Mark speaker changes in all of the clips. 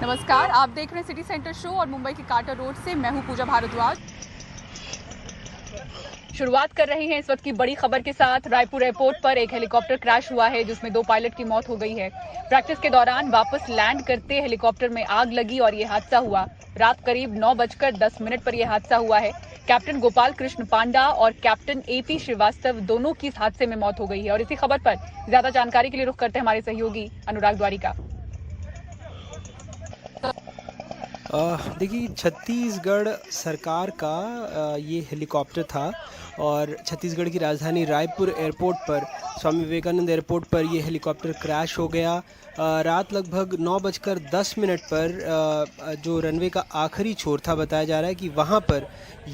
Speaker 1: नमस्कार, आप देख रहे हैं सिटी सेंटर शो और मुंबई के कार्टर रोड से मैं हूं पूजा भारद्वाज। शुरुआत कर रहे हैं इस वक्त की बड़ी खबर के साथ। रायपुर एयरपोर्ट पर एक हेलीकॉप्टर क्रैश हुआ है जिसमें 2 पायलट की मौत हो गई है। प्रैक्टिस के दौरान वापस लैंड करते हेलीकॉप्टर में आग लगी और ये हादसा हुआ। रात करीब 9:10 पर यह हादसा हुआ है। कैप्टन गोपाल कृष्ण पांडा और कैप्टन AP श्रीवास्तव दोनों की इस हादसे में मौत हो गई है। और इसी खबर पर ज्यादा जानकारी के लिए रुख करते हैं हमारे सहयोगी अनुराग द्वारिका।
Speaker 2: देखिए, छत्तीसगढ़ सरकार का ये हेलीकॉप्टर था और छत्तीसगढ़ की राजधानी रायपुर एयरपोर्ट पर, स्वामी विवेकानंद एयरपोर्ट पर ये हेलीकॉप्टर क्रैश हो गया। रात लगभग 9:10 पर जो रनवे का आखिरी छोर था, बताया जा रहा है कि वहाँ पर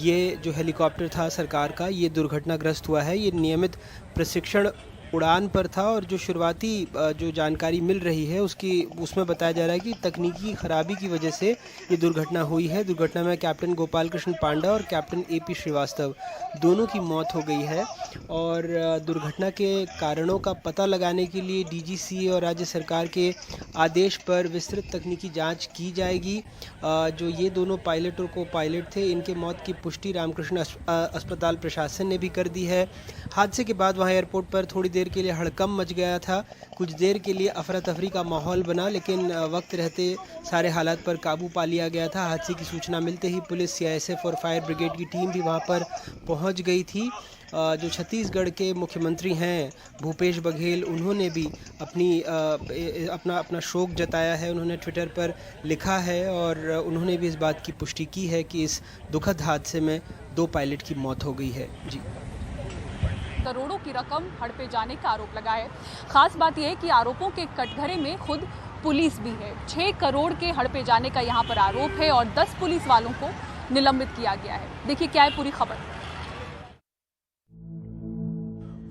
Speaker 2: ये जो हेलीकॉप्टर था सरकार का, ये दुर्घटनाग्रस्त हुआ है। ये नियमित प्रशिक्षण उड़ान पर था और जो शुरुआती जो जानकारी मिल रही है उसमें बताया जा रहा है कि तकनीकी खराबी की वजह से ये दुर्घटना हुई है। दुर्घटना में कैप्टन गोपाल कृष्ण पांडा और कैप्टन AP श्रीवास्तव दोनों की मौत हो गई है। और दुर्घटना के कारणों का पता लगाने के लिए DGCA और राज्य सरकार के आदेश पर विस्तृत तकनीकी जांच की जाएगी। जो ये दोनों पायलट और को पायलट थे, इनके मौत की पुष्टि रामकृष्ण अस्पताल प्रशासन ने भी कर दी है। हादसे के बाद वहाँ एयरपोर्ट पर थोड़ी देर के लिए हड़कंप मच गया था। कुछ देर के लिए अफरा तफरी का माहौल बना, लेकिन वक्त रहते सारे हालात पर काबू पा लिया गया था। हादसे की सूचना मिलते ही पुलिस, CISF और फायर ब्रिगेड की टीम भी वहाँ पर पहुँच गई थी। जो छत्तीसगढ़ के मुख्यमंत्री हैं भूपेश बघेल, उन्होंने भी अपना शोक जताया है। उन्होंने ट्विटर पर लिखा है और उन्होंने भी इस बात की पुष्टि की है कि इस दुखद हादसे में 2 पायलट की मौत हो गई है। जी,
Speaker 1: करोड़ों की रकम हड़पे जाने का आरोप लगा है। खास बात यह है कि आरोपों के कटघरे में खुद पुलिस भी है। 6 करोड़ के हड़पे जाने का यहाँ पर आरोप है और 10 पुलिस वालों को निलंबित किया गया है। देखिए क्या है पूरी खबर।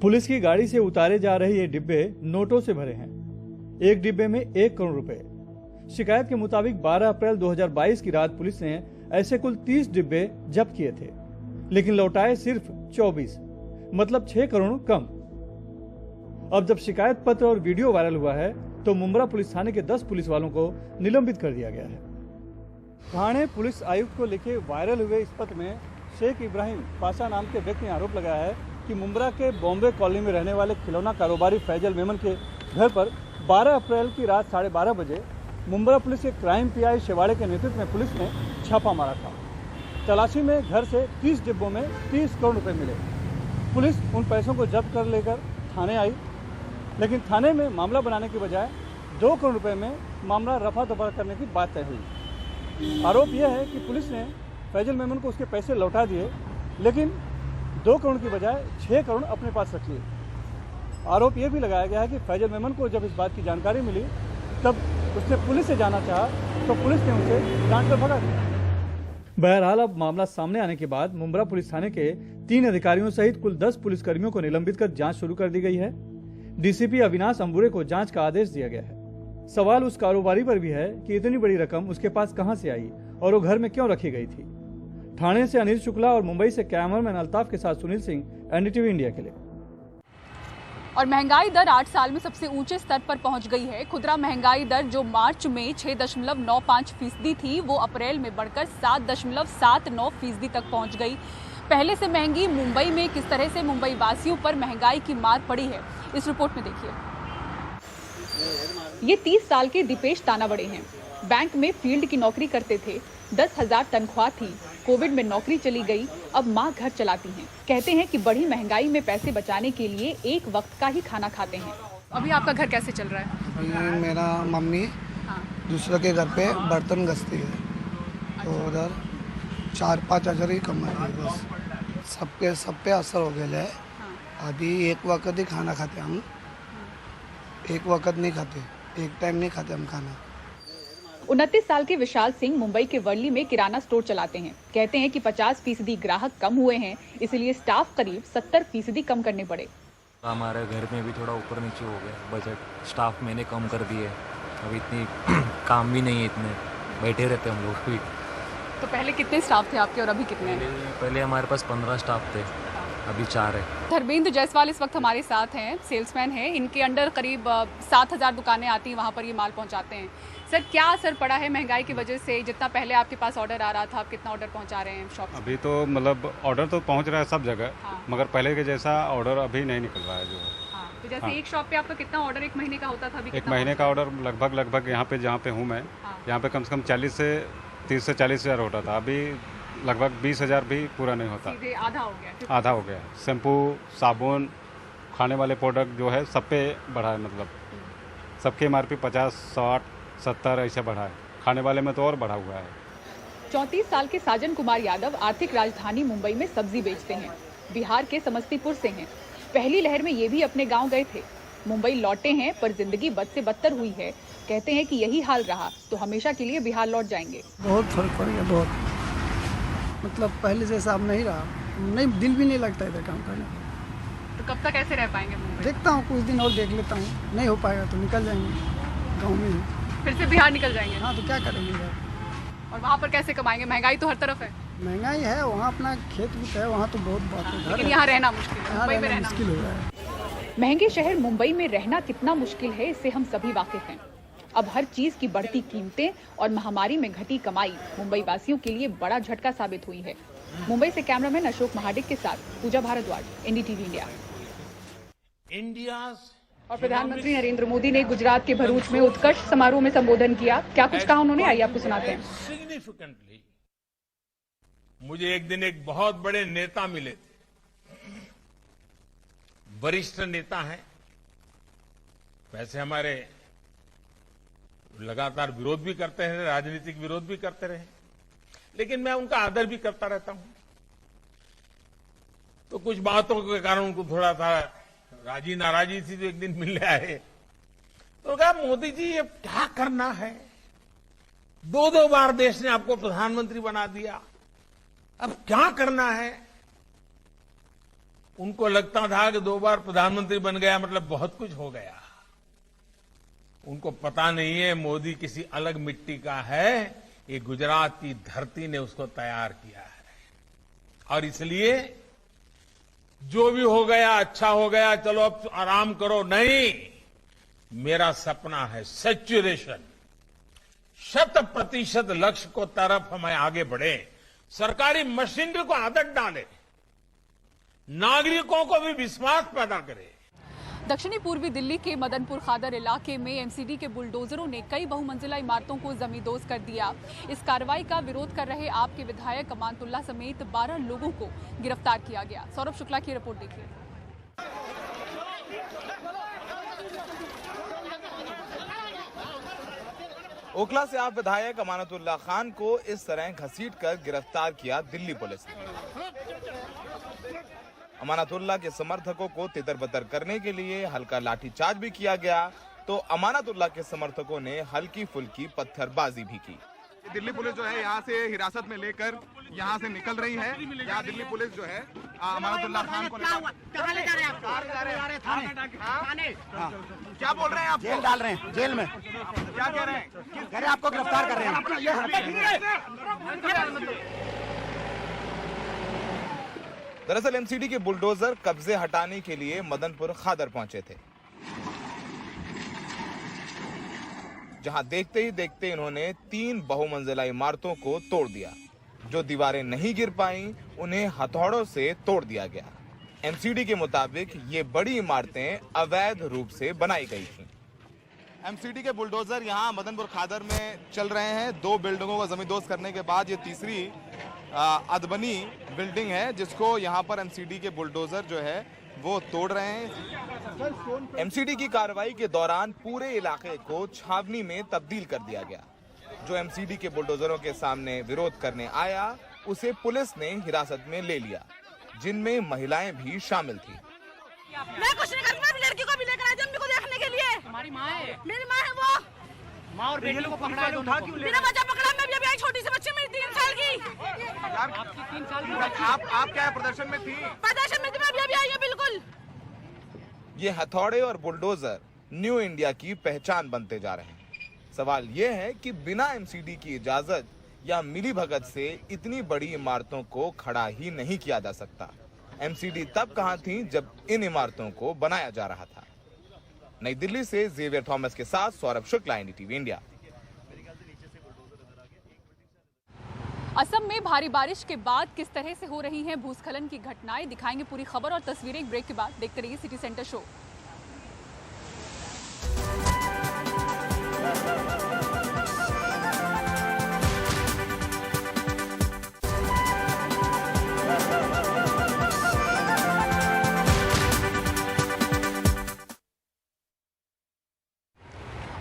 Speaker 3: पुलिस की गाड़ी से उतारे जा रहे ये डिब्बे नोटों से भरे हैं। एक डिब्बे में 1 करोड़ रुपए। शिकायत के मुताबिक 12 अप्रैल 2022 की रात पुलिस ने ऐसे कुल 30 डिब्बे जब्त किए थे, लेकिन लौटाए सिर्फ 24, मतलब 6 करोड़ कम। अब जब शिकायत पत्र और वीडियो वायरल हुआ है तो मुंब्रा पुलिस थाने के 10 पुलिस वालों को निलंबित कर दिया गया है। थाने पुलिस आयुक्त को लिखे वायरल हुए इस पत्र में शेख इब्राहिम पाशा नाम के व्यक्ति ने आरोप लगाया है कि मुंब्रा के बॉम्बे कॉलोनी में रहने वाले खिलौना कारोबारी फैजल मेमन के घर पर 12 अप्रैल की रात 12:30 बजे मुंब्रा पुलिस के क्राइम PI शेवाड़े के नेतृत्व में पुलिस ने छापा मारा था। तलाशी में घर से 30 डिब्बों में 30 करोड़ रुपए मिले। पुलिस उन पैसों को जब्त कर लेकर थाने आई, लेकिन थाने में मामला बनाने के बजाय 2 करोड़ रुपए में मामला रफा दफा करने की बात तय हुई। आरोप यह है कि पुलिस ने फैजल मेमन को उसके पैसे लौटा दिए, लेकिन 2 करोड़ की बजाय 6 करोड़ अपने पास रख लिए। आरोप यह भी लगाया गया है कि फैजल मेमन को जब इस बात की जानकारी मिली तब उसने पुलिस से जाना चाहा तो पुलिस ने उसे डांट कर भगा दिया। बहरहाल अब मामला सामने आने के बाद मुंब्रा पुलिस थाने के 3 अधिकारियों सहित कुल 10 पुलिसकर्मियों को निलंबित कर जांच शुरू कर दी गई है। DCP अविनाश अंबुरे को जांच का आदेश दिया गया है। सवाल उस कारोबारी पर भी है कि इतनी बड़ी रकम उसके पास कहां से आई और वो घर में क्यों रखी गई थी। ठाणे से अनिल शुक्ला और मुंबई से कैमरामैन अल्ताफ के साथ सुनील सिंह, NDTV इंडिया के लिए।
Speaker 1: और महंगाई दर 8 साल में सबसे ऊंचे स्तर पर पहुंच गई है। खुदरा महंगाई दर जो मार्च में 6.95% थी, वो अप्रैल में बढ़कर 7.79% तक पहुंच गई। पहले से महंगी मुंबई में किस तरह से मुंबई वासियों पर महंगाई की मार पड़ी है, इस रिपोर्ट में देखिए। ये 30 साल के दीपेश तानावड़े हैं। बैंक में फील्ड की नौकरी करते थे। 10,000 तनख्वाह थी। कोविड में नौकरी चली गई। अब माँ घर चलाती हैं। कहते हैं कि बढ़ी महंगाई में पैसे बचाने के लिए एक वक्त का ही खाना खाते हैं। अभी आपका घर कैसे चल रहा है?
Speaker 4: मेरा मम्मी दूसरे के घर पे बर्तन घसती है, तो उधर 4-5 हज़ार ही कमाती है बस। सब पे असर हो गया है। अभी एक वक्त ही खाना खाते हम, एक वक्त नहीं खाते, एक टाइम नहीं खाते हम खाना।
Speaker 1: 29 साल के विशाल सिंह मुंबई के वर्ली में किराना स्टोर चलाते हैं। कहते हैं कि 50% ग्राहक कम हुए हैं, इसलिए स्टाफ करीब 70% कम करने पड़े।
Speaker 5: हमारे घर में भी थोड़ा ऊपर नीचे हो गया बजट। स्टाफ मैंने कम कर दिए। अभी इतनी काम भी नहीं है, इतने बैठे रहते हम लोग भी।
Speaker 1: तो पहले कितने स्टाफ थे आपके और अभी कितने हैं?
Speaker 5: पहले हमारे पास 15 स्टाफ थे, अभी 4 है।
Speaker 1: धर्मेंद्र जायसवाल इस वक्त हमारे साथ हैं, सेल्समैन हैं। इनके अंडर करीब 7,000 दुकानें आती हैं, वहाँ पर ये माल पहुँचाते हैं। सर, क्या असर पड़ा है महंगाई की वजह से? जितना पहले आपके पास ऑर्डर आ रहा था, आप कितना ऑर्डर पहुँचा रहे हैं शॉप?
Speaker 6: अभी तो मतलब ऑर्डर तो पहुंच रहा है सब जगह,
Speaker 1: हाँ।
Speaker 6: मगर पहले के जैसा ऑर्डर अभी नहीं निकल रहा है जो है।
Speaker 1: हाँ, तो जैसे
Speaker 6: हाँ।
Speaker 1: एक शॉप पे आपका कितना ऑर्डर एक महीने का होता था? अभी
Speaker 6: एक
Speaker 1: कितना
Speaker 6: महीने का ऑर्डर लगभग यहाँ पे जहाँ पे हूँ मैं,
Speaker 1: हाँ।
Speaker 6: यहाँ पे कम से कम 30 से 40 हज़ार होता था। अभी लगभग 20,000 भी पूरा नहीं होता,
Speaker 1: सीधे आधा हो गया।
Speaker 6: आधा हो गया। शैम्पू, साबुन, खाने वाले प्रोडक्ट जो है सब पे बढ़ा है, मतलब सबके MRP 50, 60, 70 ऐसे बढ़ा है। खाने वाले में तो और बढ़ा हुआ है।
Speaker 1: 34 साल के साजन कुमार यादव आर्थिक राजधानी मुंबई में सब्जी बेचते हैं। बिहार के समस्तीपुर से हैं। पहली लहर में ये भी अपने गांव गए थे। मुंबई लौटे हैं, पर जिंदगी बद से बदतर हुई है। कहते हैं कि यही हाल रहा तो हमेशा के लिए बिहार लौट जाएंगे।
Speaker 7: बहुत फर्क पड़ गया, बहुत। मतलब पहले जैसा अब नहीं रहा, नहीं, दिल भी नहीं लगता इधर काम करने।
Speaker 1: तो कब तक ऐसे रह पाएंगे मुंबई?
Speaker 7: देखता हूँ, कुछ दिन और देख लेता हूँ, नहीं हो पाएगा तो निकल जाएंगे गाँव में ही।
Speaker 1: फिर से बिहार निकल जाएंगे?
Speaker 7: हाँ, तो क्या करेंगे यार।
Speaker 1: और वहाँ पर कैसे कमाएंगे? महंगाई तो हर तरफ है।
Speaker 7: महंगाई है, वहाँ अपना खेत भी है, वहाँ तो बहुत बात है।
Speaker 1: लेकिन यहाँ रहना मुश्किल है,
Speaker 7: यहाँ
Speaker 1: मुंबई में
Speaker 7: रहना
Speaker 1: रहना
Speaker 7: मुश्किल हो रहा है।
Speaker 1: महंगे शहर मुंबई में रहना कितना मुश्किल है, इससे हम सभी वाकिफ हैं। अब हर चीज की बढ़ती कीमतें और महामारी में घटी कमाई मुंबई वासियों के लिए बड़ा झटका साबित हुई है। मुंबई से कैमरामैन अशोक महाडिक के साथ पूजा भारद्वाज, NDTV इंडिया। और प्रधानमंत्री नरेंद्र मोदी ने गुजरात के भरूच में उत्कर्ष समारोह में संबोधन किया। क्या कुछ कहा उन्होंने, आइए आपको सुनाते हैं।
Speaker 8: सिग्निफिकेंटली मुझे एक दिन एक बहुत बड़े नेता मिले थे, वरिष्ठ नेता हैं। वैसे हमारे लगातार विरोध भी करते हैं, राजनीतिक विरोध भी करते रहे, लेकिन मैं उनका आदर भी करता रहता हूं। तो कुछ बातों के कारण उनको थोड़ा सा राजी नाराजी थी, तो एक दिन मिलने आए तो कहा, मोदी जी ये क्या करना है? 2 बार देश ने आपको प्रधानमंत्री बना दिया, अब क्या करना है? उनको लगता था कि 2 बार प्रधानमंत्री बन गया मतलब बहुत कुछ हो गया। उनको पता नहीं है मोदी किसी अलग मिट्टी का है, ये गुजरात की धरती ने उसको तैयार किया है। और इसलिए जो भी हो गया अच्छा हो गया, चलो अब आराम करो, नहीं, मेरा सपना है सैचुरेशन, 100% लक्ष्य को तरफ हमें आगे बढ़े, सरकारी मशीनरी को आदत डाले, नागरिकों को भी विश्वास पैदा करे।
Speaker 1: दक्षिणी पूर्वी दिल्ली के मदनपुर खादर इलाके में MCD के बुलडोजरों ने कई बहुमंजिला इमारतों को जमींदोज कर दिया। इस कार्रवाई का विरोध कर रहे आप के विधायक अमानतुल्लाह समेत 12 लोगों को गिरफ्तार किया गया। सौरभ शुक्ला की रिपोर्ट देखिए।
Speaker 9: ओखला से आप विधायक अमानतुल्लाह खान को इस तरह घसीटकर गिरफ्तार किया दिल्ली पुलिस ने। अमानतुल्लाह के समर्थकों को तितर-बितर करने के लिए हल्का लाठीचार्ज भी किया गया, तो अमानतुल्लाह के समर्थकों ने हल्की फुल्की पत्थरबाजी भी की।
Speaker 10: दिल्ली पुलिस जो है यहाँ से हिरासत में लेकर यहाँ से निकल रही है। यहाँ दिल्ली पुलिस जो है अमानतुल्लाह खान को
Speaker 11: कहाँ ले जा रहे हैं आपको? थाने।
Speaker 10: क्या बोल रहे हैं आप?
Speaker 11: जेल डाल रहे हैं, जेल में।
Speaker 10: क्या कह रहे हैं?
Speaker 11: कह रहे हैं आपको गिरफ्तार कर रहे हैं।
Speaker 9: दरअसल MCD के बुलडोजर कब्जे हटाने के लिए मदनपुर खादर पहुंचे थे, जहां देखते ही देखते इन्होंने 3 बहुमंजिला इमारतों को तोड़ दिया। जो दीवारें नहीं गिर पाईं, उन्हें हथौड़ों से तोड़ दिया गया। MCD के मुताबिक ये बड़ी इमारतें अवैध रूप से बनाई गई थीं। MCD के बुलडोजर यहां मदनपुर खादर में चल रहे हैं। 2 बिल्डिंगों को जमींदोज करने के बाद ये तीसरी अदबनी बिल्डिंग है, जिसको यहाँ पर MCD के बुलडोजर जो है वो तोड़ रहे हैं। MCD की कार्रवाई के दौरान पूरे इलाके को छावनी में तब्दील कर दिया गया। जो MCD के बुलडोजरों के सामने विरोध करने आया, उसे पुलिस ने हिरासत में ले लिया, जिनमें महिलाएं भी शामिल थी।
Speaker 12: मैं कुछ नहीं करूंगा, लड़की को भी लेकर आई अम्मी को देखने के लिए। हमारी माँ है। मेरी माँ है वो।
Speaker 11: माँ और बेटी को पकड़ा है, उठा क्यों ले?
Speaker 12: मेरा बच्चा पकड़ा, मैं भी अभी आई, छोटी सी बच्ची मेरी 3 साल की।
Speaker 10: आपकी 3 साल की? आप क्या प्रदर्शन में थी?
Speaker 12: प्रदर्शन में थी, मैं अभी आई हूँ, बिल्कुल।
Speaker 9: ये हथौड़े और बुलडोजर न्यू इंडिया की पहचान बनते जा रहे हैं। सवाल ये है कि बिना MCD की इजाजत या मिलीभगत से इतनी बड़ी इमारतों को खड़ा ही नहीं किया जा सकता। एमसीडी तब कहां थी जब इन इमारतों को बनाया जा रहा था। नई दिल्ली से जेवियर थॉमस के साथ सौरभ शुक्ला, एनडीटीवी इंडिया।
Speaker 1: असम में भारी बारिश के बाद किस तरह से हो रही हैं भूस्खलन की घटनाएं, दिखाएंगे पूरी खबर और तस्वीरें एक ब्रेक के बाद। देखते रहिए सिटी सेंटर शो।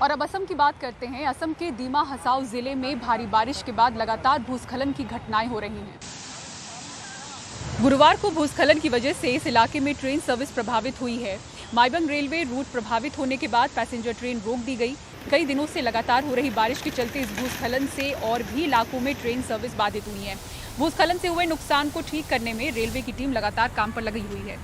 Speaker 1: और अब असम की बात करते हैं। असम के दीमा हसाओ जिले में भारी बारिश के बाद लगातार भूस्खलन की घटनाएं हो रही हैं। गुरुवार को भूस्खलन की वजह से इस इलाके में ट्रेन सर्विस प्रभावित हुई है। माइबंग रेलवे रूट प्रभावित होने के बाद पैसेंजर ट्रेन रोक दी गई। कई दिनों से लगातार हो रही बारिश के चलते इस भूस्खलन से और भी इलाकों में ट्रेन सर्विस बाधित हुई है। भूस्खलन से हुए नुकसान को ठीक करने में रेलवे की टीम लगातार काम पर लगी हुई है।